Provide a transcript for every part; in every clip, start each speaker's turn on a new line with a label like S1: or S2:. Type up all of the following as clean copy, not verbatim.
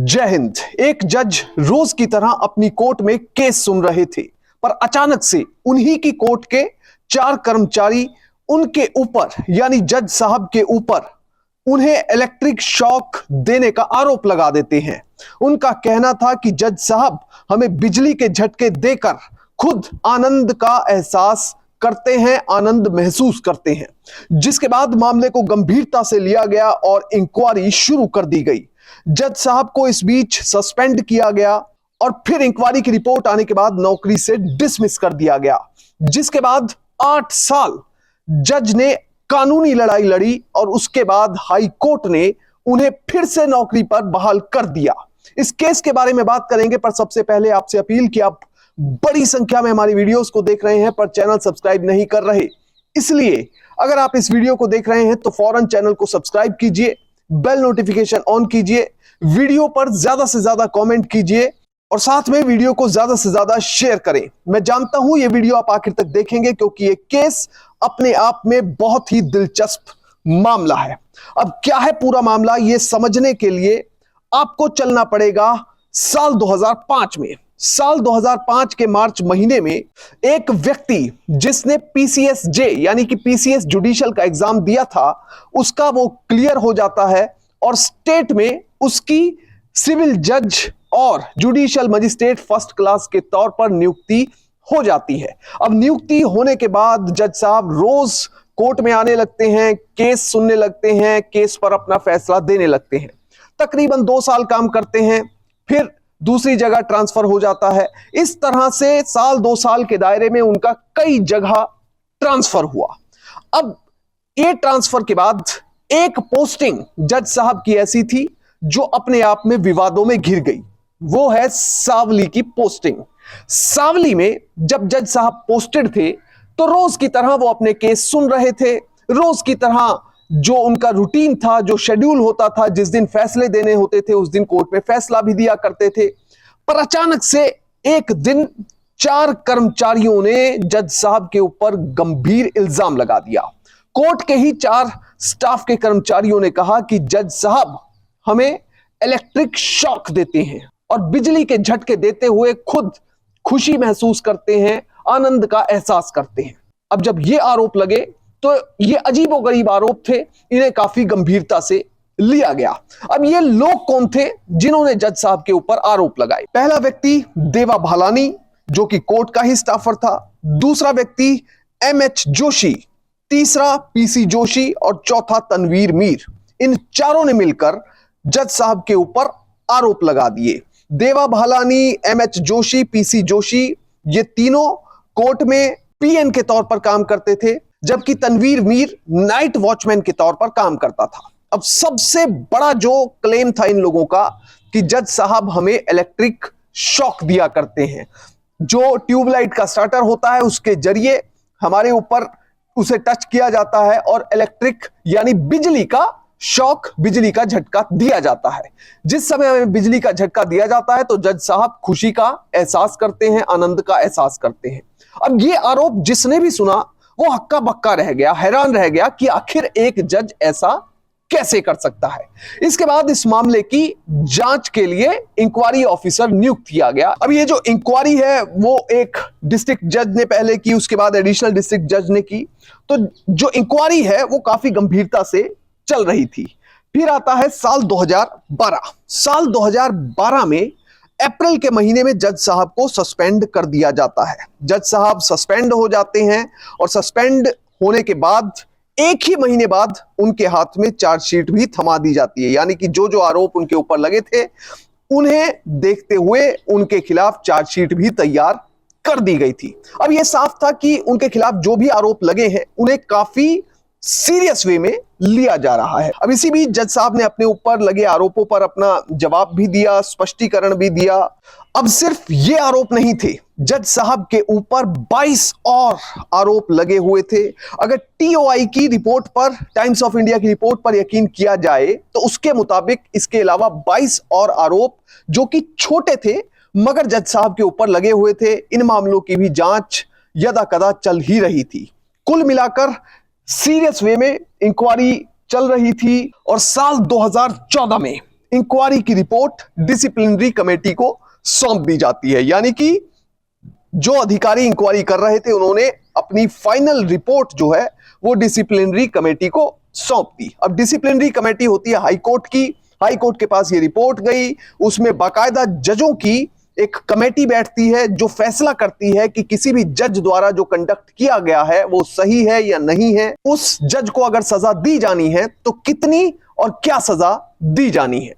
S1: जय हिंद। एक जज रोज की तरह अपनी कोर्ट में केस सुन रहे थे, पर अचानक से उन्हीं की कोर्ट के 4 कर्मचारी उनके ऊपर यानी जज साहब के ऊपर उन्हें इलेक्ट्रिक शॉक देने का आरोप लगा देते हैं। उनका कहना था कि जज साहब हमें बिजली के झटके देकर खुद आनंद का एहसास करते हैं, आनंद महसूस करते हैं। जिसके बाद मामले को गंभीरता से लिया गया और इंक्वायरी शुरू कर दी गई। जज साहब को इस बीच सस्पेंड किया गया और फिर इंक्वायरी की रिपोर्ट आने के बाद नौकरी से डिसमिस कर दिया गया। जिसके बाद 8 साल जज ने कानूनी लड़ाई लड़ी और उसके बाद हाई कोर्ट ने उन्हें फिर से नौकरी पर बहाल कर दिया। इस केस के बारे में बात करेंगे, पर सबसे पहले आपसे अपील कि आप बड़ी संख्या में हमारी वीडियोस को देख रहे हैं पर चैनल सब्सक्राइब नहीं कर रहे, इसलिए अगर आप इस वीडियो को देख रहे हैं तो फौरन चैनल को सब्सक्राइब कीजिए, बेल नोटिफिकेशन ऑन कीजिए, वीडियो पर ज्यादा से ज्यादा कमेंट कीजिए और साथ में वीडियो को ज्यादा से ज्यादा शेयर करें। मैं जानता हूं ये वीडियो आप आखिर तक देखेंगे क्योंकि ये केस अपने आप में बहुत ही दिलचस्प मामला है। अब क्या है पूरा मामला, ये समझने के लिए आपको चलना पड़ेगा साल 2005 में। साल 2005 के मार्च महीने में एक व्यक्ति जिसने पीसीएसजे यानी कि पीसीएस जुडिशियल का एग्जाम दिया था, उसका वो क्लियर हो जाता है और स्टेट में उसकी सिविल जज और जुडिशियल मजिस्ट्रेट फर्स्ट क्लास के तौर पर नियुक्ति हो जाती है। अब नियुक्ति होने के बाद जज साहब रोज कोर्ट में आने लगते हैं, केस सुनने लगते हैं, केस पर अपना फैसला देने लगते हैं। तकरीबन 2 साल काम करते हैं, फिर दूसरी जगह ट्रांसफर हो जाता है। इस तरह से साल 2 साल के दायरे में उनका कई जगह ट्रांसफर हुआ। अब ये ट्रांसफर के बाद एक पोस्टिंग जज साहब की ऐसी थी जो अपने आप में विवादों में घिर गई। वो है सावली की पोस्टिंग। सावली में जब जज साहब पोस्टेड थे तो रोज की तरह वो अपने केस सुन रहे थे। रोज की तरह जो उनका रूटीन था, जो शेड्यूल होता था, जिस दिन फैसले देने होते थे उस दिन कोर्ट में फैसला भी दिया करते थे। पर अचानक से एक दिन 4 कर्मचारियों ने जज साहब के ऊपर गंभीर इल्जाम लगा दिया। कोर्ट के ही 4 स्टाफ के कर्मचारियों ने कहा कि जज साहब हमें इलेक्ट्रिक शॉक देते हैं और बिजली के झटके देते हुए खुद खुशी महसूस करते हैं, आनंद का एहसास करते हैं। अब जब ये आरोप लगे तो ये अजीबोगरीब आरोप थे, इन्हें काफी गंभीरता से लिया गया। अब ये लोग कौन थे जिन्होंने जज साहब के ऊपर आरोप लगाए? पहला व्यक्ति देवा भालानी जो कि कोर्ट का ही स्टाफर था, दूसरा व्यक्ति एमएच जोशी, तीसरा पीसी जोशी और चौथा तनवीर मीर। इन चारों ने मिलकर जज साहब के ऊपर आरोप लगा दिए। देवा भालानी, एमएच जोशी, पीसी जोशी, ये तीनों कोर्ट में पीएन के तौर पर काम करते थे, जबकि तनवीर मीर नाइट वॉचमैन के तौर पर काम करता था। अब सबसे बड़ा जो क्लेम था इन लोगों का कि जज साहब हमें इलेक्ट्रिक शॉक दिया करते हैं। जो ट्यूबलाइट का स्टार्टर होता है उसके जरिए हमारे ऊपर उसे टच किया जाता है और इलेक्ट्रिक यानी बिजली का शॉक, बिजली का झटका दिया जाता है। जिस समय हमें बिजली का झटका दिया जाता है तो जज साहब खुशी का एहसास करते हैं, आनंद का एहसास करते हैं। अब ये आरोप जिसने भी सुना वो हक्का बक्का रह गया, हैरान रह गया कि आखिर एक जज ऐसा कैसे कर सकता है। इसके बाद इस मामले की जांच के लिए इंक्वायरी ऑफिसर नियुक्त किया गया। अब ये जो इंक्वायरी है वो एक डिस्ट्रिक्ट जज ने पहले की, उसके बाद एडिशनल डिस्ट्रिक्ट जज ने की। तो जो इंक्वायरी है वो काफी गंभीरता से चल रही थी। फिर आता है साल 2012। साल 2012 में अप्रैल के महीने में जज साहब को सस्पेंड कर दिया जाता है। जज साहब सस्पेंड हो जाते हैं और सस्पेंड होने के बाद एक ही महीने बाद उनके हाथ में चार्जशीट भी थमा दी जाती है, यानी कि जो जो आरोप उनके ऊपर लगे थे उन्हें देखते हुए उनके खिलाफ चार्जशीट भी तैयार कर दी गई थी। अब यह साफ था कि उनके खिलाफ जो भी आरोप लगे हैं उन्हें काफी सीरियस वे में लिया जा रहा है। अब इसी बीच जज साहब ने अपने ऊपर लगे आरोपों पर अपना जवाब भी दिया, स्पष्टीकरण भी दिया। अब सिर्फ ये आरोप नहीं थे, जज साहब के ऊपर 22 और आरोप लगे हुए थे। अगर टीओआई की रिपोर्ट पर, टाइम्स ऑफ इंडिया की रिपोर्ट पर यकीन किया जाए तो उसके मुताबिक इसके अलावा 22 और आरोप जो कि छोटे थे मगर जज साहब के ऊपर लगे हुए थे। इन मामलों की भी जांच यदा कदा चल ही रही थी। कुल मिलाकर सीरियस वे में इंक्वायरी चल रही थी और साल 2014 में इंक्वायरी की रिपोर्ट डिसिप्लिनरी कमेटी को सौंप दी जाती है। यानी कि जो अधिकारी इंक्वायरी कर रहे थे उन्होंने अपनी फाइनल रिपोर्ट जो है वो डिसिप्लिनरी कमेटी को सौंप दी। अब डिसिप्लिनरी कमेटी होती है हाई कोर्ट की, हाई कोर्ट के पास ये रिपोर्ट गई, उसमें बाकायदा जजों की एक कमेटी बैठती है जो फैसला करती है कि किसी भी जज द्वारा जो कंडक्ट किया गया है वो सही है या नहीं है। उस जज को अगर सजा दी जानी है तो कितनी और क्या सजा दी जानी है।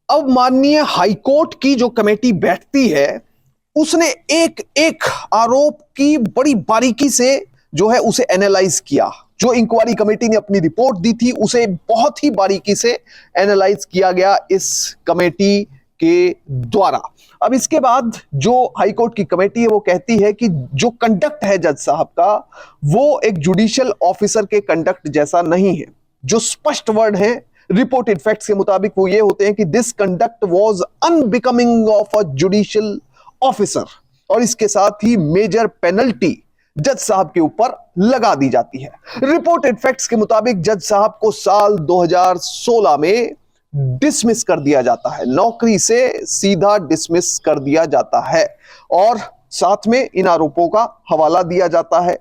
S1: अब माननीय हाई कोर्ट की जो कमेटी बैठती है उसने एक एक आरोप की बड़ी बारीकी से जो है उसे एनालाइज किया। जो इंक्वायरी कमेटी ने अपनी रिपोर्ट दी थी उसे बहुत ही बारीकी से एनालाइज किया गया इस कमेटी के द्वारा। अब इसके बाद जो हाई कोर्ट की कमेटी है वो कहती है कि जो कंडक्ट है जज साहब का वो एक जुडिशियल ऑफिसर के कंडक्ट जैसा नहीं है। जो स्पष्ट वर्ड है रिपोर्टेड फैक्ट्स के मुताबिक वो ये होते हैं कि this conduct was unbecoming of a judicial officer, और इसके साथ ही मेजर पेनल्टी जज साहब के ऊपर लगा दी जाती है। रिपोर्टेड फैक्ट्स के मुताबिक जज साहब को साल 2016 में डिसमिस कर दिया जाता है, नौकरी से सीधा डिसमिस कर दिया जाता है और साथ में इन आरोपों का हवाला दिया जाता है।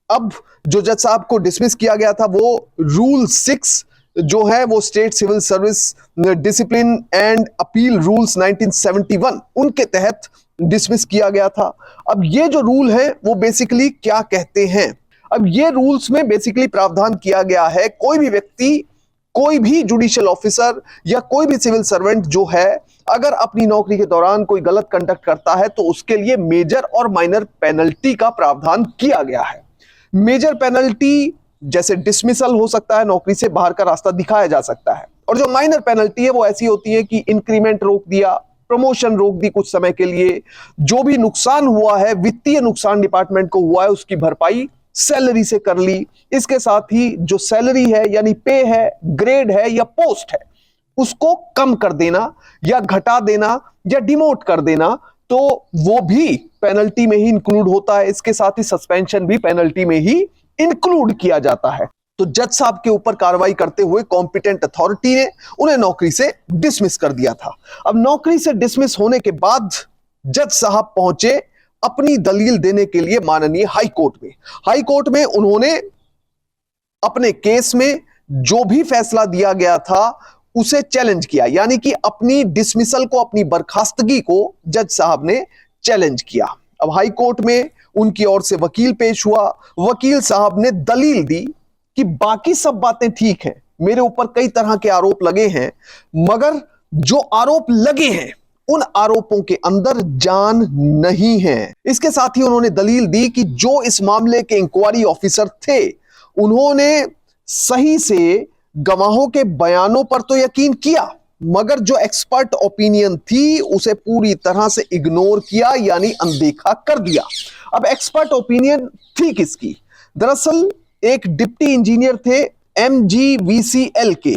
S1: अब जो जज साहब को डिसमिस किया गया था वो रूल 6 जो है वो state civil service discipline and appeal rules 1971 उनके तहत डिसमिस किया गया था। अब ये जो रूल है वो बेसिकली क्या कहते हैं, अब ये रूल्स में बेसिकली प्रावधान किया गया है कोई भी व्यक्ति, कोई भी जुडिशियल ऑफिसर या कोई भी सिविल सर्वेंट जो है अगर अपनी नौकरी के दौरान कोई गलत कंडक्ट करता है तो उसके लिए मेजर और माइनर पेनल्टी का प्रावधान किया गया है। मेजर पेनल्टी जैसे डिसमिसल हो सकता है, नौकरी से बाहर का रास्ता दिखाया जा सकता है, और जो माइनर पेनल्टी है वो ऐसी होती है कि इंक्रीमेंट रोक दिया, प्रमोशन रोक दी कुछ समय के लिए, जो भी नुकसान हुआ है, वित्तीय नुकसान डिपार्टमेंट को हुआ है उसकी भरपाई सैलरी से कर ली। इसके साथ ही जो सैलरी है यानी पे है, ग्रेड है या पोस्ट है उसको कम कर देना या घटा देना या डिमोट कर देना, तो वो भी पेनल्टी में ही इंक्लूड होता है। इसके साथ ही सस्पेंशन भी पेनल्टी में ही इंक्लूड किया जाता है। तो जज साहब के ऊपर कार्रवाई करते हुए कॉम्पिटेंट अथॉरिटी ने उन्हें नौकरी से डिसमिस कर दिया था। अब नौकरी से डिसमिस होने के बाद जज साहब पहुंचे अपनी दलील देने के लिए माननीय हाई कोर्ट में। हाई कोर्ट में उन्होंने अपने केस में जो भी फैसला दिया गया था उसे चैलेंज किया, यानी कि अपनी डिसमिसल को, अपनी बर्खास्तगी को जज साहब ने चैलेंज किया। अब हाई कोर्ट में उनकी ओर से वकील पेश हुआ। वकील साहब ने दलील दी कि बाकी सब बातें ठीक हैं, मेरे ऊपर कई तरह के आरोप लगे हैं, मगर जो आरोप लगे हैं उन आरोपों के अंदर जान नहीं है। इसके साथ ही उन्होंने दलील दी कि जो इस मामले के इंक्वायरी ऑफिसर थे उन्होंने सही से गवाहों के बयानों पर तो यकीन किया, मगर जो एक्सपर्ट ओपिनियन थी उसे पूरी तरह से इग्नोर किया, यानी अनदेखा कर दिया। अब एक्सपर्ट ओपिनियन थी किसकी? दरअसल एक डिप्टी इंजीनियर थे MGVCL के,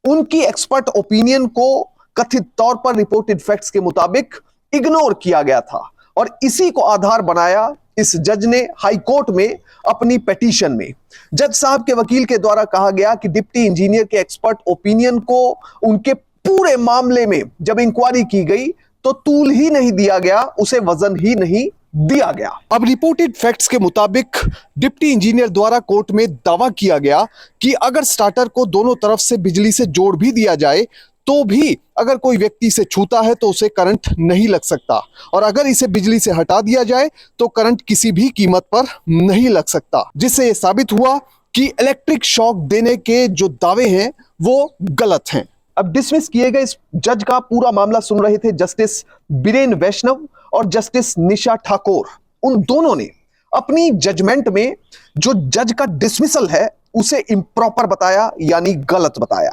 S1: उनकी एक्सपर्ट ओपिनियन को कथित तौर पर रिपोर्टेड फैक्ट्स के मुताबिक इग्नोर किया गया था, और इसी को आधार बनाया इस जज ने हाई कोर्ट में अपनी पिटीशन में। जज साहब के वकील के द्वारा कहा गया कि डिप्टी इंजीनियर के एक्सपर्ट ओपिनियन को उनके पूरे मामले में जब इंक्वायरी की गई तो तूल ही नहीं दिया गया, उसे वजन ही नहीं दिया गया। अब रिपोर्टेड फैक्ट्स के मुताबिक डिप्टी इंजीनियर द्वारा कोर्ट में दावा किया गया कि अगर स्टार्टर को दोनों तरफ से बिजली से जोड़ भी दिया जाए तो भी अगर कोई व्यक्ति इसे छूता है तो उसे करंट नहीं लग सकता, और अगर इसे बिजली से हटा दिया जाए तो करंट किसी भी कीमत पर नहीं लग सकता, जिससे यह साबित हुआ कि इलेक्ट्रिक शॉक देने के जो दावे हैं वो गलत हैं। अब डिसमिस किए गए इस जज का पूरा मामला सुन रहे थे जस्टिस बीरेन वैष्णव और जस्टिस निशा ठाकुर। उन दोनों ने अपनी जजमेंट में जो जज का डिसमिसल है उसे इम्प्रॉपर बताया, यानी गलत बताया।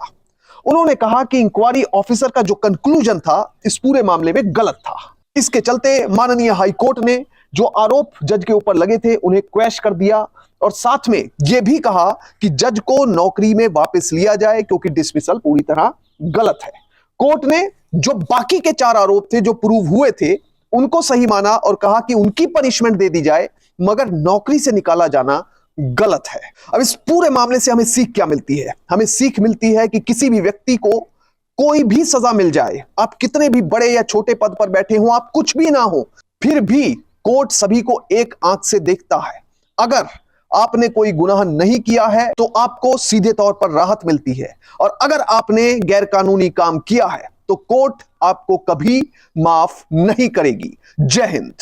S1: उन्होंने कहा कि इंक्वायरी ऑफिसर का जो कंक्लूजन था इस पूरे मामले में गलत था। इसके चलते माननीय हाई कोर्ट ने जो आरोप जज के ऊपर लगे थे उन्हें क्वैश कर दिया, और साथ में यह भी कहा कि जज को नौकरी में वापस लिया जाए क्योंकि डिसमिसल पूरी तरह गलत है। कोर्ट ने जो बाकी के 4 आरोप थे जो प्रूव हुए थे उनको सही माना और कहा कि उनकी पनिशमेंट दे दी जाए, मगर नौकरी से निकाला जाना गलत है। अब इस पूरे मामले से हमें सीख क्या मिलती है? हमें सीख मिलती है कि किसी भी व्यक्ति को कोई भी सजा मिल जाए, आप कितने भी बड़े या छोटे पद पर बैठे हो, आप कुछ भी ना हो, फिर भी कोर्ट सभी को एक आंख से देखता है। अगर आपने कोई गुनाह नहीं किया है तो आपको सीधे तौर पर राहत मिलती है, और अगर आपने गैरकानूनी काम किया है तो कोर्ट आपको कभी माफ नहीं करेगी। जय हिंद।